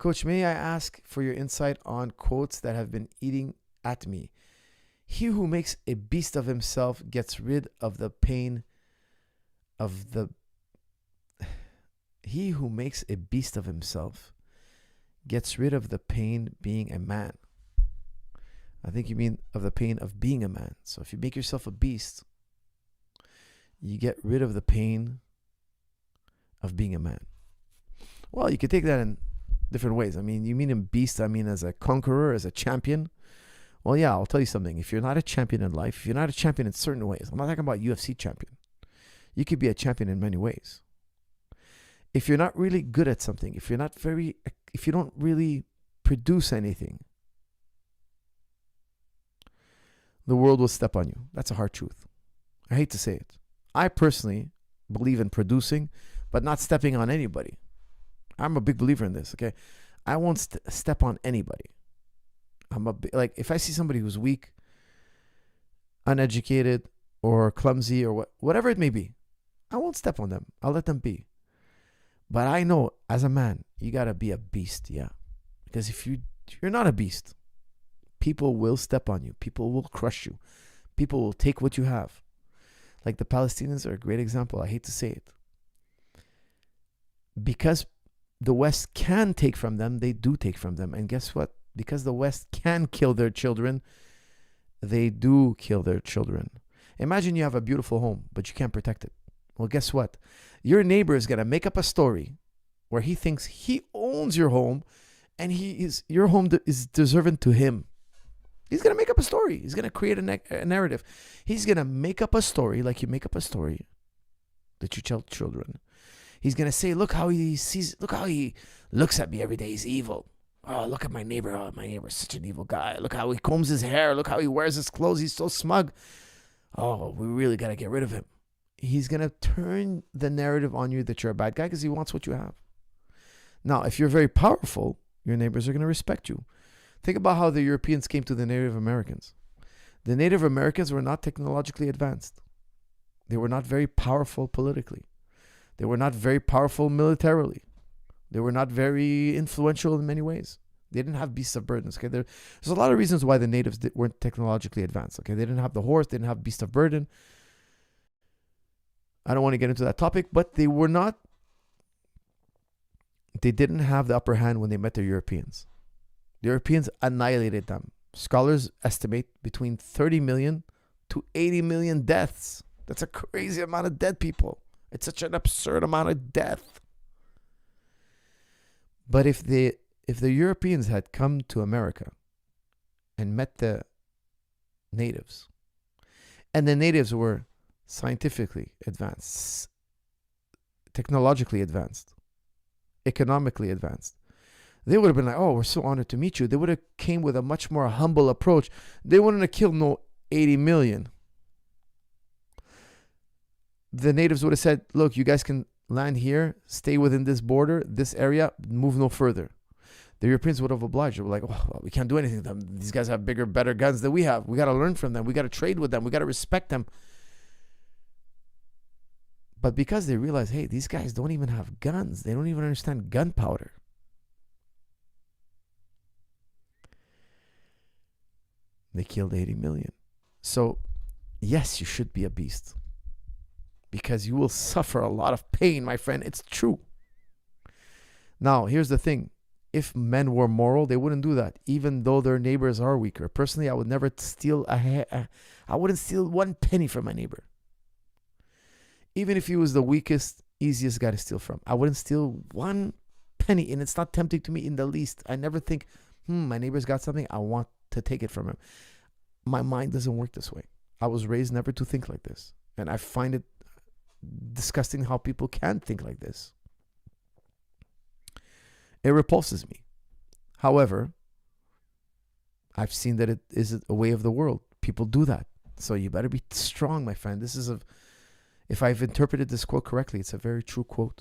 Coach, may I ask for your insight on quotes that have been eating at me? He who makes a beast of himself gets rid of the pain of the... He who makes a beast of himself gets rid of the pain being a man. I think you mean of the pain of being a man. So if you make yourself a beast, you get rid of the pain of being a man. Well, you could take that in different ways. I mean, you mean a beast, I mean as a conqueror, as a champion. Well, yeah, I'll tell you something. If you're not a champion in life, if you're not a champion in certain ways, I'm not talking about UFC champion. You could be a champion in many ways. If you're not really good at something, if you don't really produce anything, the world will step on you. That's a hard truth. I hate to say it. I personally believe in producing, but not stepping on anybody. I'm a big believer in this, okay? I won't step on anybody. Like, if I see somebody who's weak, uneducated, or clumsy, or whatever it may be, I won't step on them. I'll let them be. But I know, as a man, you got to be a beast, yeah. Because if you're not a beast, people will step on you. People will crush you. People will take what you have. Like the Palestinians are a great example. I hate to say it. Because the West can take from them, they do take from them. And guess what? Because the West can kill their children, they do kill their children. Imagine you have a beautiful home, but you can't protect it. Well, guess what? Your neighbor is going to make up a story where he thinks he owns your home and your home is deserving to him. He's going to make up a story. He's going to create a narrative. He's going to make up a story like you make up a story that you tell children. He's going to say, look how he looks at me every day. He's evil. Oh, look at my neighbor. Oh, my neighbor's such an evil guy. Look how he combs his hair. Look how he wears his clothes. He's so smug. Oh, we really got to get rid of him. He's going to turn the narrative on you that you're a bad guy because he wants what you have. Now, if you're very powerful, your neighbors are going to respect you. Think about how the Europeans came to the Native Americans. The Native Americans were not technologically advanced. They were not very powerful politically. They were not very powerful militarily. They were not very influential in many ways. They didn't have beasts of burdens. Okay, there's a lot of reasons why the natives weren't technologically advanced. Okay, they didn't have the horse. They didn't have beast of burden. I don't want to get into that topic, but they didn't have the upper hand when they met the Europeans. The Europeans annihilated them. Scholars estimate between 30 million to 80 million deaths. That's a crazy amount of dead people. It's such an absurd amount of death. But if the Europeans had come to America and met the natives, and the natives were scientifically advanced, technologically advanced, economically advanced, they would have been like, oh, we're so honored to meet you. They would have came with a much more humble approach. They wouldn't have killed no 80 million. The natives would have said, look, you guys can land here, stay within this border, this area, move no further. The Europeans would have obliged. They were like, oh, well, we can't do anything to them. These guys have bigger, better guns than we have. We got to learn from them. We got to trade with them. We got to respect them. But because they realized, hey, these guys don't even have guns. They don't even understand gunpowder. They killed 80 million. So, yes, you should be a beast. Because you will suffer a lot of pain, my friend. It's true. Now, here's the thing. If men were moral, they wouldn't do that, even though their neighbors are weaker. Personally, I would never steal I wouldn't steal one penny from my neighbor. Even if he was the weakest, easiest guy to steal from. I wouldn't steal one penny, and it's not tempting to me in the least. I never think, my neighbor's got something, I want to take it from him. My mind doesn't work this way. I was raised never to think like this. And I find it disgusting how people can think like this. It repulses me. However, I've seen that it is a way of the world. People do that. So you better be strong, my friend. If I've interpreted this quote correctly, it's a very true quote.